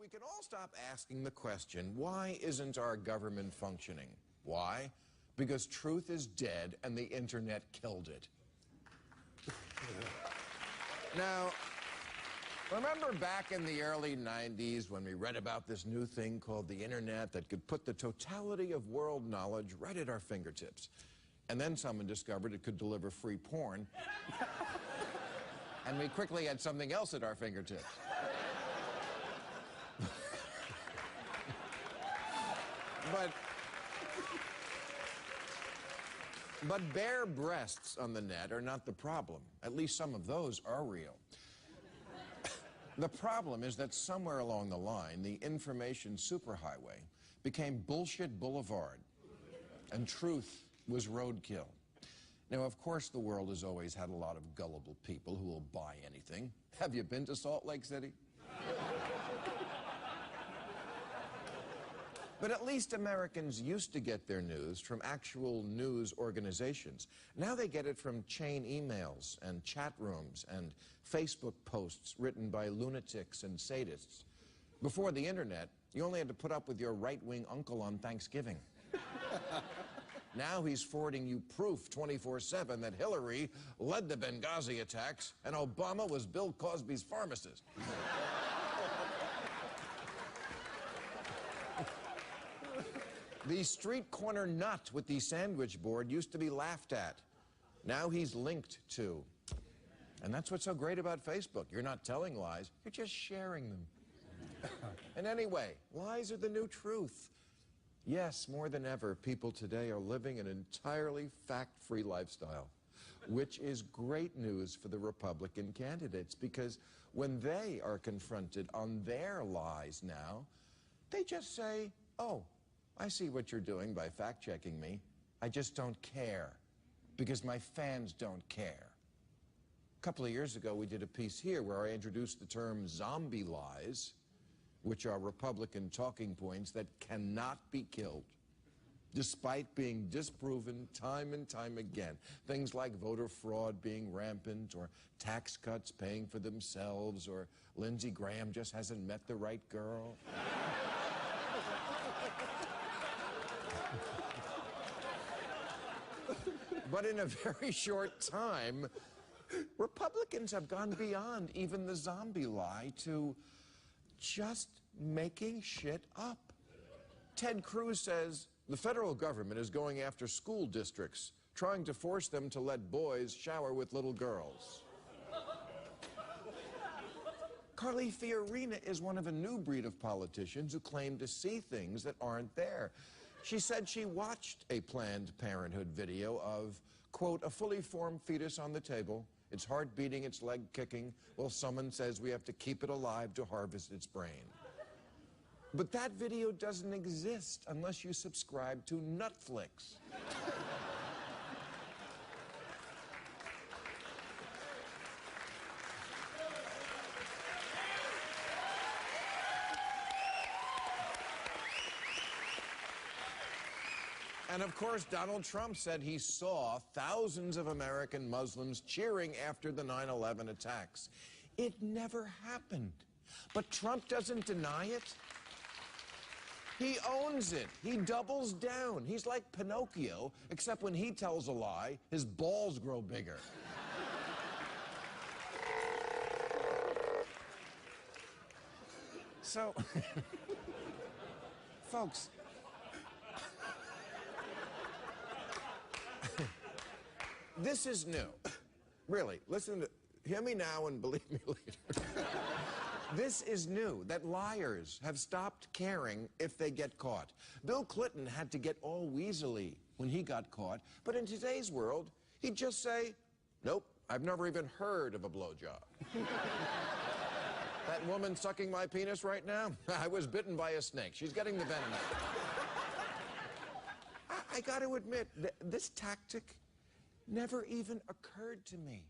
we can all stop asking the question, why isn't our government functioning? Why? Because truth is dead and the internet killed it. Now, remember back in the early 90s when we read about this new thing called the internet that could put the totality of world knowledge right at our fingertips? And then someone discovered it could deliver free porn. And we quickly had something else at our fingertips. But bare breasts on the net are not the problem. At least some of those are real. The problem is that somewhere along the line, the information superhighway became bullshit boulevard, and truth was roadkill. Now, of course, the world has always had a lot of gullible people who will buy anything. Have you been to Salt Lake City? But at least Americans used to get their news from actual news organizations. Now they get it from chain emails and chat rooms and Facebook posts written by lunatics and sadists. Before the internet, you only had to put up with your right-wing uncle on Thanksgiving. Now he's forwarding you proof 24/7 that Hillary led the Benghazi attacks and Obama was Bill Cosby's pharmacist. The street corner nut with the sandwich board used to be laughed at. Now he's linked to. And that's what's so great about Facebook. You're not telling lies, you're just sharing them. And anyway, lies are the new truth. Yes, more than ever, people today are living an entirely fact-free lifestyle, which is great news for the Republican candidates, because when they are confronted on their lies now, they just say, oh, I see what you're doing by fact-checking me. I just don't care, because my fans don't care. A couple of years ago, we did a piece here where I introduced the term zombie lies, which are Republican talking points that cannot be killed, despite being disproven time and time again. Things like voter fraud being rampant, or tax cuts paying for themselves, or Lindsey Graham just hasn't met the right girl. But in a very short time, Republicans have gone beyond even the zombie lie to just making shit up. Ted Cruz says the federal government is going after school districts, trying to force them to let boys shower with little girls. Carly Fiorina is one of a new breed of politicians who claim to see things that aren't there. She said she watched a Planned Parenthood video of, quote, a fully formed fetus on the table, its heart beating, its leg kicking, while someone says we have to keep it alive to harvest its brain. But that video doesn't exist unless you subscribe to Netflix. And of course, Donald Trump said he saw thousands of American Muslims cheering after the 9/11 attacks. It never happened. But Trump doesn't deny it. He owns it. He doubles down. He's like Pinocchio, except when he tells a lie, his balls grow bigger. So, folks, this is new. Really, hear me now and believe me later. This is new, that liars have stopped caring if they get caught. Bill Clinton had to get all weaselly when he got caught, but in today's world, he'd just say, nope, I've never even heard of a blowjob. That woman sucking my penis right now, I was bitten by a snake. She's getting the venom out. I got to admit, this tactic never even occurred to me.